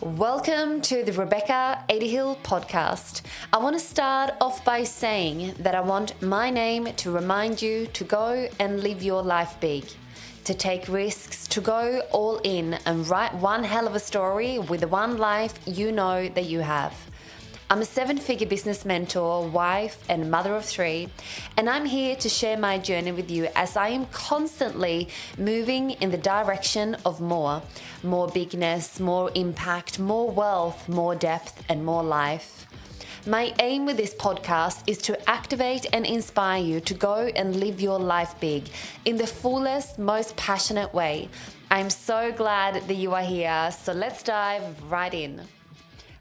Welcome to the Rebecca Adehill Podcast. I want to start off by saying that I want my name to remind you to go and live your life big, to take risks, to go all in and write one hell of a story with the one life you know that you have. I'm a 7-figure business mentor, wife, and mother of 3, and I'm here to share my journey with you as I am constantly moving in the direction of more bigness, more impact, more wealth, more depth, and more life. My aim with this podcast is to activate and inspire you to go and live your life big in the fullest, most passionate way. I'm so glad that you are here, so let's dive right in.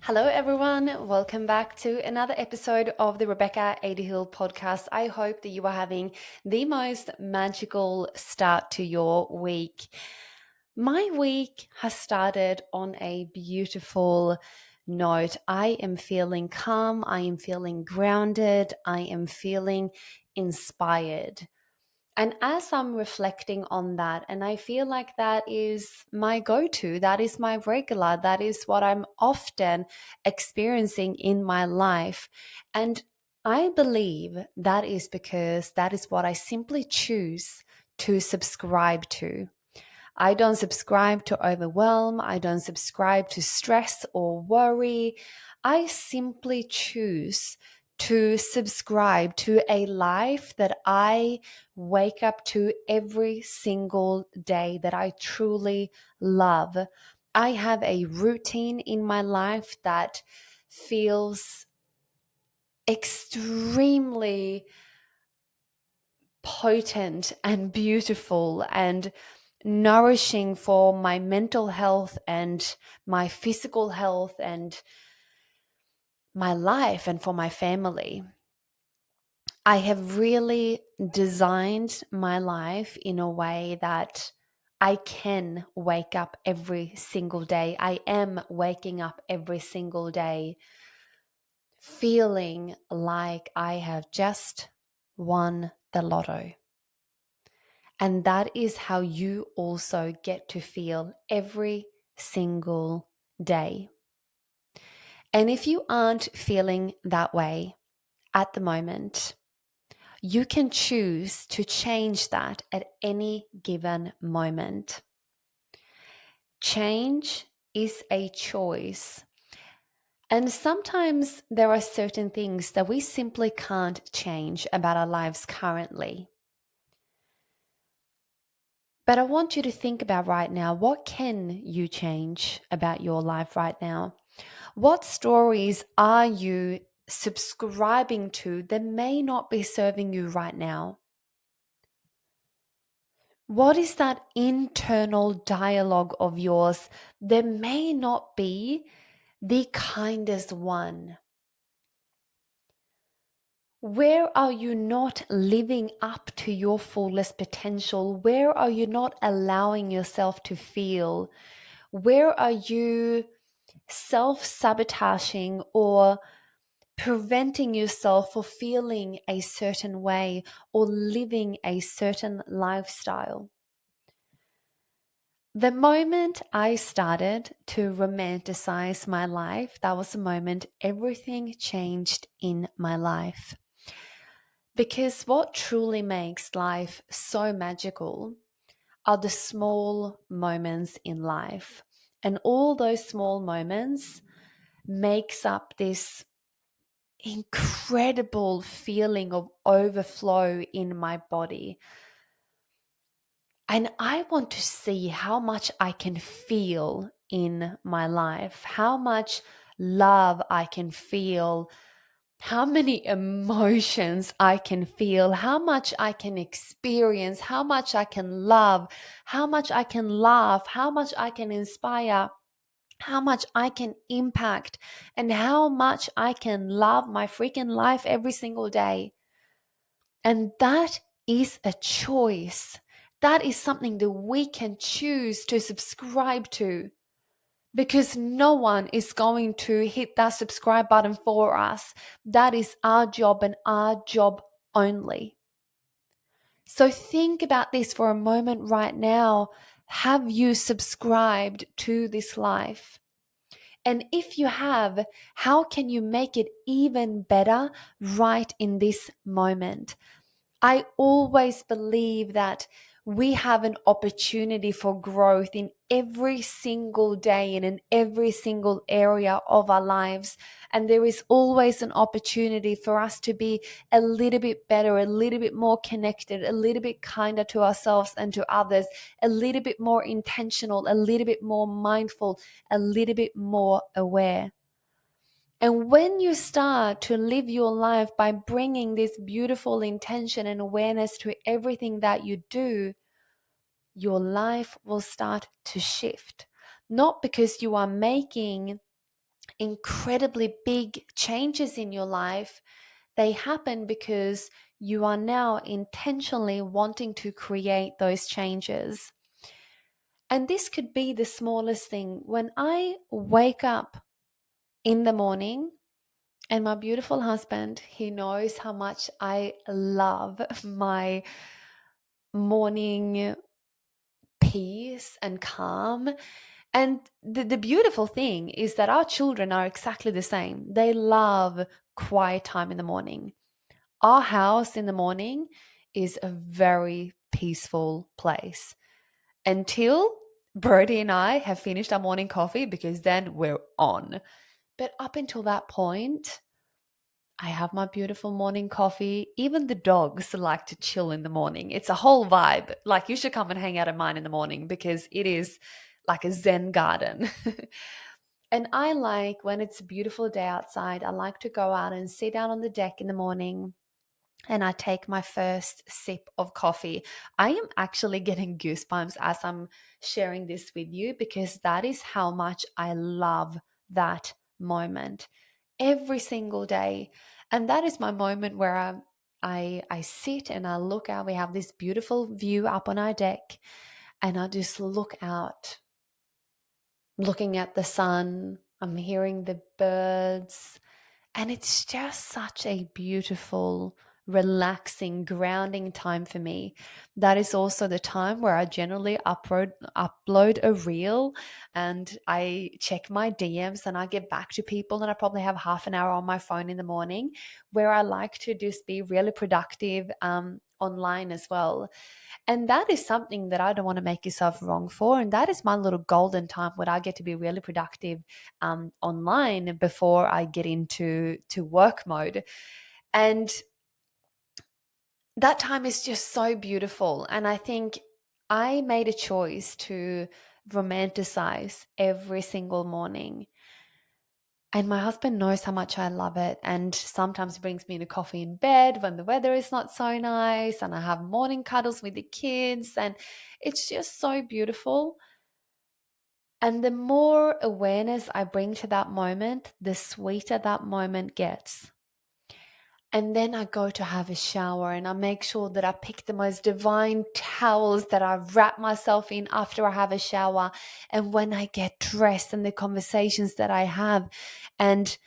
Hello everyone, welcome back to another episode of the Rebecca Adehill Podcast. I hope that you are having the most magical start to your week. My week has started on a beautiful note. I am feeling calm, I am feeling grounded, I am feeling inspired. And as I'm reflecting on that, and I feel like that is my go-to, that is my regular, that is what I'm often experiencing in my life. And I believe that is because that is what I simply choose to subscribe to. I don't subscribe to overwhelm. I don't subscribe to stress or worry. I simply choose to subscribe to a life that I wake up to every single day that I truly love. I have a routine in my life that feels extremely potent and beautiful and nourishing for my mental health and my physical health and my life and for my family. I have really designed my life in a way that I can wake up every single day. I am waking up every single day feeling like I have just won the lotto. And that is how you also get to feel every single day. And if you aren't feeling that way at the moment, you can choose to change that at any given moment. Change is a choice. And sometimes there are certain things that we simply can't change about our lives currently. But I want you to think about right now, what can you change about your life right now? What stories are you subscribing to that may not be serving you right now? What is that internal dialogue of yours that may not be the kindest one? Where are you not living up to your fullest potential? Where are you not allowing yourself to feel? Where are you self-sabotaging or preventing yourself from feeling a certain way or living a certain lifestyle? The moment I started to romanticize my life, that was the moment everything changed in my life. Because what truly makes life so magical are the small moments in life. And all those small moments makes up this incredible feeling of overflow in my body. And I want to see how much I can feel in my life, how much love I can feel, how many emotions I can feel, how much I can experience, how much I can love, how much I can laugh, how much I can inspire, how much I can impact, and how much I can love my freaking life every single day. And that is a choice. That is something that we can choose to subscribe to, because no one is going to hit that subscribe button for us. That is our job and our job only. So think about this for a moment right now. Have you subscribed to this life? And if you have, how can you make it even better right in this moment? I always believe that we have an opportunity for growth in every single day and in every single area of our lives. And there is always an opportunity for us to be a little bit better, a little bit more connected, a little bit kinder to ourselves and to others, a little bit more intentional, a little bit more mindful, a little bit more aware. And when you start to live your life by bringing this beautiful intention and awareness to everything that you do, your life will start to shift. Not because you are making incredibly big changes in your life, they happen because you are now intentionally wanting to create those changes. And this could be the smallest thing. When I wake up in the morning, and my beautiful husband, he knows how much I love my morning peace and calm. And the beautiful thing is that our children are exactly the same. They love quiet time in the morning. Our house in the morning is a very peaceful place until Brody and I have finished our morning coffee, because then we're on. But up until that point, I have my beautiful morning coffee. Even the dogs like to chill in the morning. It's a whole vibe. Like, you should come and hang out at mine in the morning, because it is like a Zen garden. And I like, when it's a beautiful day outside, I like to go out and sit down on the deck in the morning, and I take my first sip of coffee. I am actually getting goosebumps as I'm sharing this with you, because that is how much I love that moment every single day. And that is my moment where I sit and I look out. We have this beautiful view up on our deck, and I just look out, looking at the sun. I'm hearing the birds, and it's just such a beautiful, relaxing, grounding time for me. That is also the time where I generally upload a reel, and I check my DMs, and I get back to people, and I probably have half an hour on my phone in the morning, where I like to just be really productive online as well. And that is something that I don't want to make yourself wrong for. And that is my little golden time where I get to be really productive online before I get into work mode. And that time is just so beautiful. And I think I made a choice to romanticize every single morning. And my husband knows how much I love it, and sometimes brings me a coffee in bed when the weather is not so nice, and I have morning cuddles with the kids, and it's just so beautiful. And the more awareness I bring to that moment, the sweeter that moment gets. And then I go to have a shower, and I make sure that I pick the most divine towels that I wrap myself in after I have a shower. And when I get dressed, and the conversations that I have, and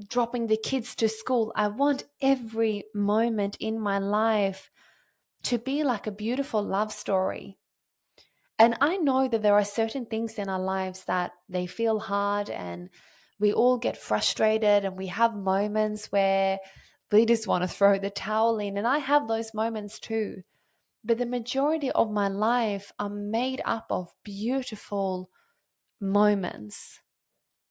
dropping the kids to school, I want every moment in my life to be like a beautiful love story. And I know that there are certain things in our lives that they feel hard, and we all get frustrated, and we have moments where we just want to throw the towel in. And I have those moments too. But the majority of my life are made up of beautiful moments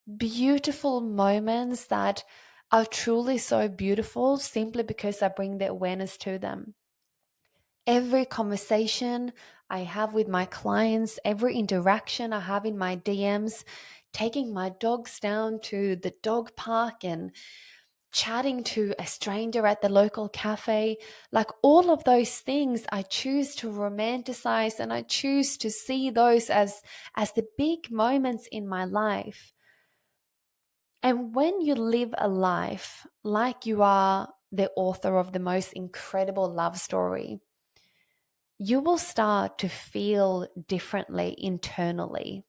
that are truly so beautiful simply because I bring the awareness to them. Every conversation I have with my clients, every interaction I have in my DMs, taking my dogs down to the dog park and chatting to a stranger at the local cafe, like all of those things I choose to romanticize, and I choose to see those as the big moments in my life. And when you live a life like you are the author of the most incredible love story, you will start to feel differently internally.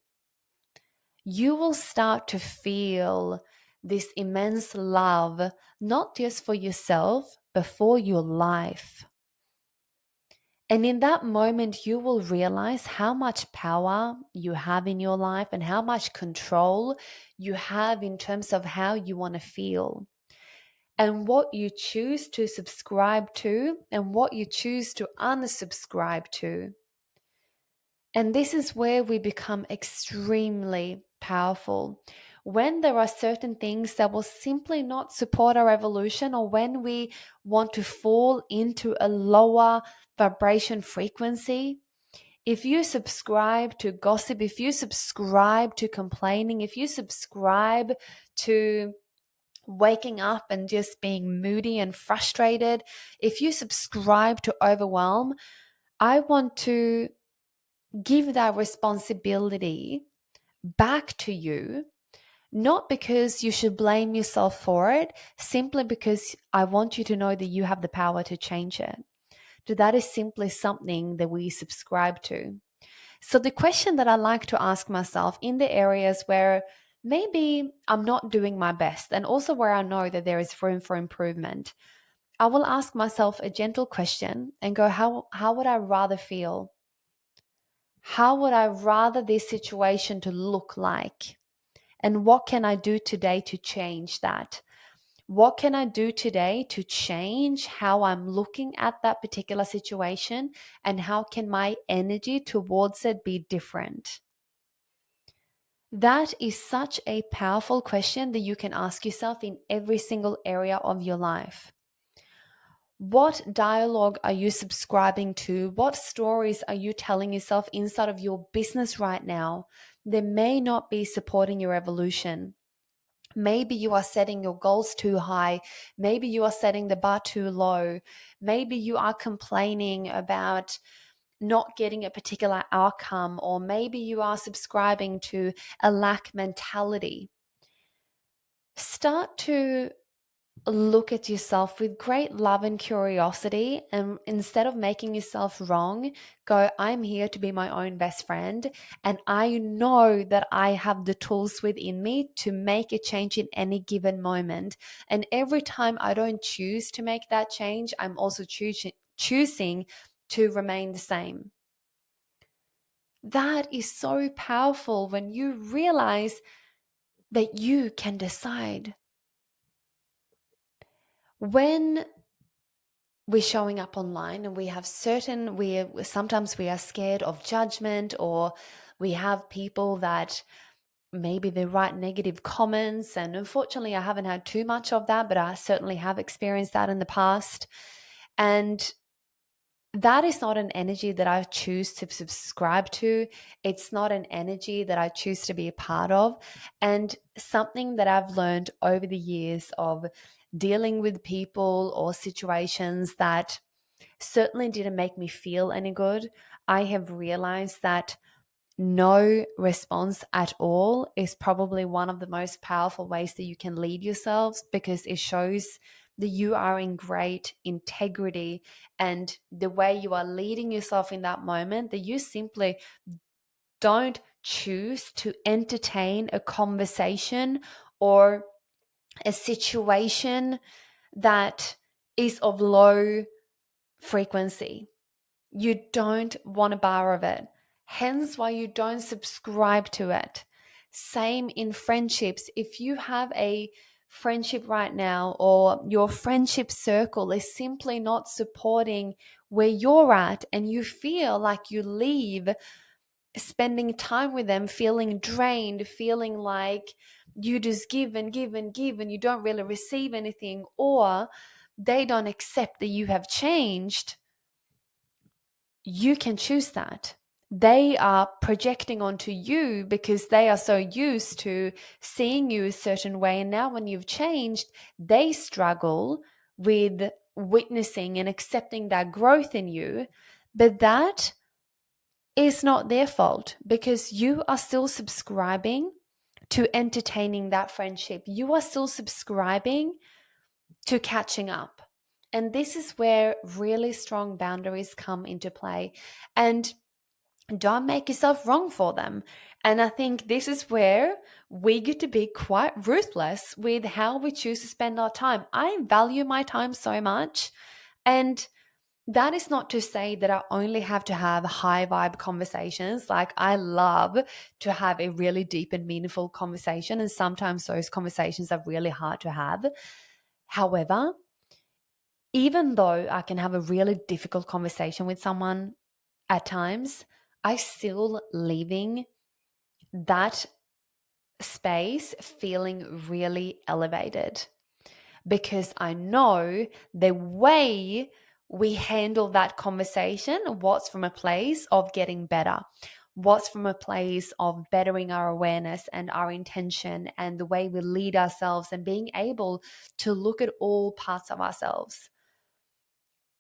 You will start to feel this immense love, not just for yourself, but for your life. And in that moment, you will realize how much power you have in your life and how much control you have in terms of how you want to feel and what you choose to subscribe to and what you choose to unsubscribe to. And this is where we become extremely powerful. When there are certain things that will simply not support our evolution, or when we want to fall into a lower vibration frequency, if you subscribe to gossip, if you subscribe to complaining, if you subscribe to waking up and just being moody and frustrated, if you subscribe to overwhelm, I want to give that responsibility back to you, not because you should blame yourself for it, simply because I want you to know that you have the power to change it. So that is simply something that we subscribe to. So the question that I like to ask myself in the areas where maybe I'm not doing my best and also where I know that there is room for improvement, I will ask myself a gentle question and go, how would I rather feel? How would I rather this situation to look like? And what can I do today to change that? What can I do today to change how I'm looking at that particular situation? And how can my energy towards it be different? That is such a powerful question that you can ask yourself in every single area of your life. What dialogue are you subscribing to? What stories are you telling yourself inside of your business right now that may not be supporting your evolution? Maybe you are setting your goals too high. Maybe you are setting the bar too low. Maybe you are complaining about not getting a particular outcome, or maybe you are subscribing to a lack mentality. Start to look at yourself with great love and curiosity, and instead of making yourself wrong, go, I'm here to be my own best friend, and I know that I have the tools within me to make a change in any given moment. And every time I don't choose to make that change, I'm also choosing to remain the same. That is so powerful when you realize that you can decide. When we're showing up online and we have sometimes we are scared of judgment, or we have people that maybe they write negative comments, and unfortunately I haven't had too much of that, but I certainly have experienced that in the past. And that is not an energy that I choose to subscribe to. It's not an energy that I choose to be a part of. And something that I've learned over the years of dealing with people or situations that certainly didn't make me feel any good, I have realized that no response at all is probably one of the most powerful ways that you can lead yourselves, because it shows that you are in great integrity, and the way you are leading yourself in that moment, that you simply don't choose to entertain a conversation or a situation that is of low frequency. You don't want a bar of it. Hence why you don't subscribe to it. Same in friendships. If you have a friendship right now, or your friendship circle is simply not supporting where you're at, and you feel like you leave spending time with them feeling drained, feeling like you just give and give and give and you don't really receive anything, or they don't accept that you have changed, you can choose that. They are projecting onto you because they are so used to seeing you a certain way. And now when you've changed, they struggle with witnessing and accepting that growth in you. But that is not their fault, because you are still subscribing to entertaining that friendship. You are still subscribing to catching up. And this is where really strong boundaries come into play. And don't make yourself wrong for them. And I think this is where we get to be quite ruthless with how we choose to spend our time. I value my time so much. And That is not to say that I only have to have high vibe conversations. Like, I love to have a really deep and meaningful conversation, and sometimes those conversations are really hard to have. However, even though I can have a really difficult conversation with someone at times, I still leaving that space feeling really elevated, because I know the way we handle that conversation, what's from a place of getting better, what's from a place of bettering our awareness and our intention and the way we lead ourselves and being able to look at all parts of ourselves.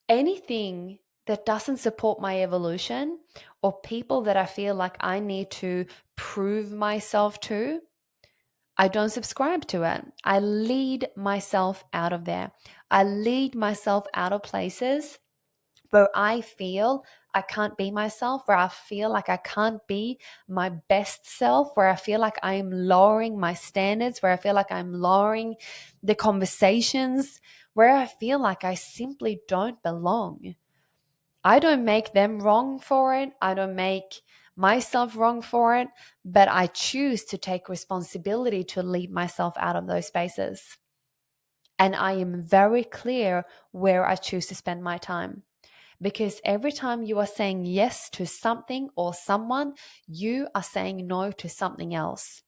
Anything that doesn't support my evolution, or people that I feel like I need to prove myself to, I don't subscribe to it. I lead myself out of there. I lead myself out of places where I feel I can't be myself, where I feel like I can't be my best self, where I feel like I am lowering my standards, where I feel like I'm lowering the conversations, where I feel like I simply don't belong. I don't make them wrong for it. I don't make myself wrong for it, but I choose to take responsibility to lead myself out of those spaces. And I am very clear where I choose to spend my time. Because every time you are saying yes to something or someone, you are saying no to something else.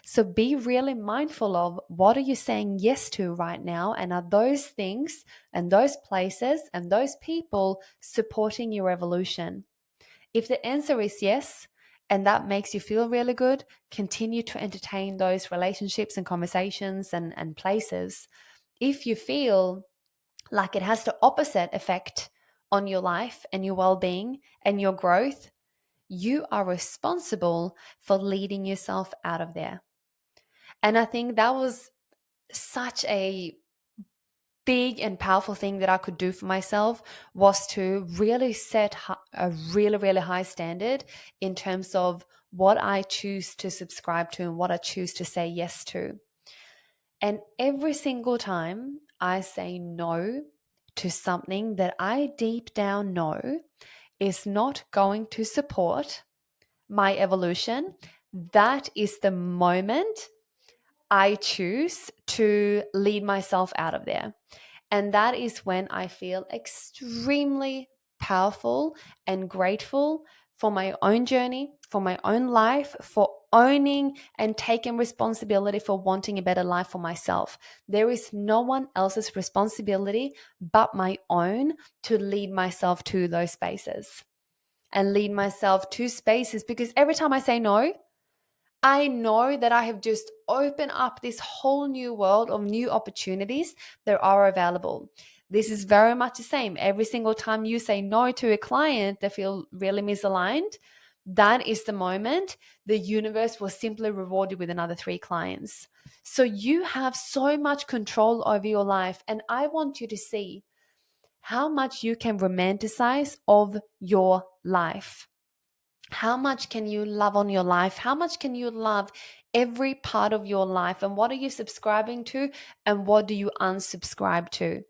So be really mindful of, what are you saying yes to right now? And are those things and those places and those people supporting your evolution? If the answer is yes, and that makes you feel really good, continue to entertain those relationships and conversations and places. If you feel like it has the opposite effect on your life and your well-being and your growth, you are responsible for leading yourself out of there. And I think that was such a big and powerful thing that I could do for myself, was to really set a really, really high standard in terms of what I choose to subscribe to and what I choose to say yes to. And every single time I say no to something that I deep down know is not going to support my evolution, that is the moment I choose to lead myself out of there. And that is when I feel extremely powerful and grateful for my own journey, for my own life, for owning and taking responsibility for wanting a better life for myself. There is no one else's responsibility but my own to lead myself to those spaces and lead myself to spaces, because every time I say no, I know that I have just opened up this whole new world of new opportunities that are available. This is very much the same. Every single time you say no to a client that feel really misaligned, that is the moment the universe will simply reward you with another 3 clients. So you have so much control over your life. And I want you to see how much you can romanticize of your life. How much can you love on your life? How much can you love every part of your life? And what are you subscribing to? And what do you unsubscribe to?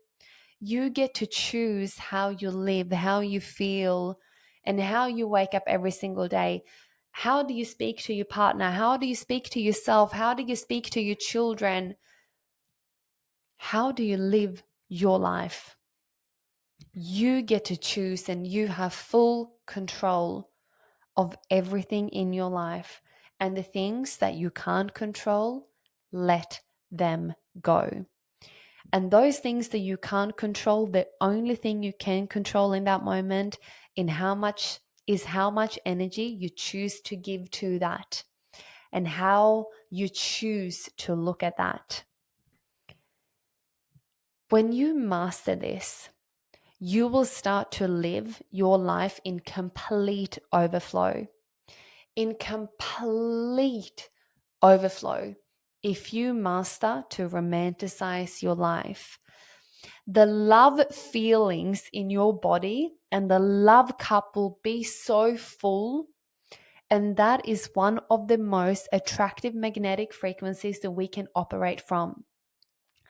You get to choose how you live, how you feel, and how you wake up every single day. How do you speak to your partner? How do you speak to yourself? How do you speak to your children? How do you live your life? You get to choose, and you have full control of everything in your life. And the things that you can't control, let them go. And those things that you can't control, the only thing you can control in that moment in how much energy you choose to give to that, and how you choose to look at that. When you master this, you will start to live your life in complete overflow. In complete overflow, if you master to romanticize your life. The love feelings in your body and the love cup will be so full. And that is one of the most attractive magnetic frequencies that we can operate from.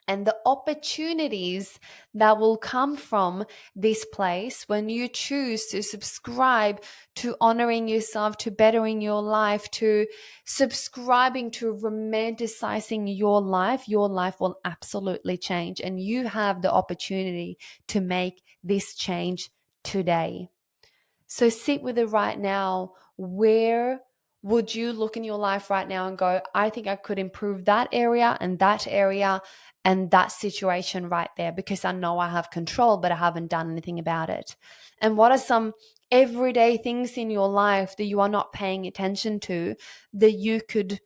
and the opportunities that will come from this place when you choose to subscribe to honoring yourself, to bettering your life, to subscribing to romanticizing your life will absolutely change. And you have the opportunity to make this change today. So sit with it right now. Where would you look in your life right now and go, I think I could improve that area and that situation right there, because I know I have control, but I haven't done anything about it. And what are some everyday things in your life that you are not paying attention to that you could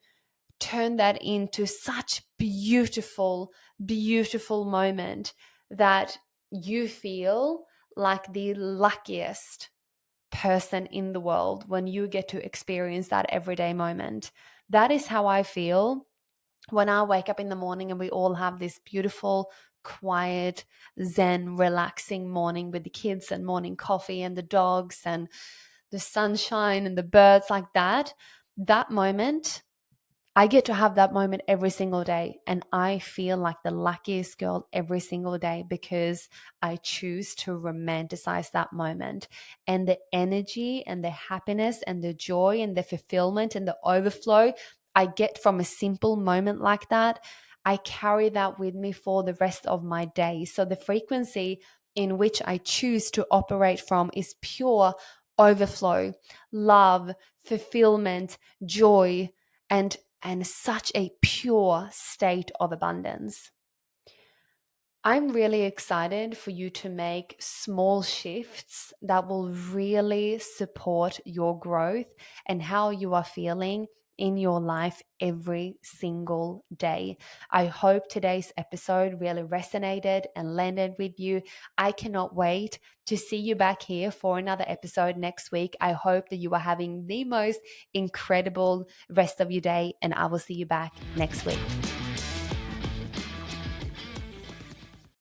turn that into such beautiful, beautiful moment that you feel like the luckiest person in the world when you get to experience that everyday moment. That is how I feel when I wake up in the morning and we all have this beautiful, quiet, zen, relaxing morning with the kids and morning coffee and the dogs and the sunshine and the birds like that. That moment, I get to have that moment every single day, and I feel like the luckiest girl every single day because I choose to romanticize that moment. And the energy and the happiness and the joy and the fulfillment and the overflow I get from a simple moment like that, I carry that with me for the rest of my day. So the frequency in which I choose to operate from is pure overflow, love, fulfillment, joy, and such a pure state of abundance. I'm really excited for you to make small shifts that will really support your growth and how you are feeling in your life every single day. I hope today's episode really resonated and landed with you. I cannot wait to see you back here for another episode next week. I hope that you are having the most incredible rest of your day, and I will see you back next week.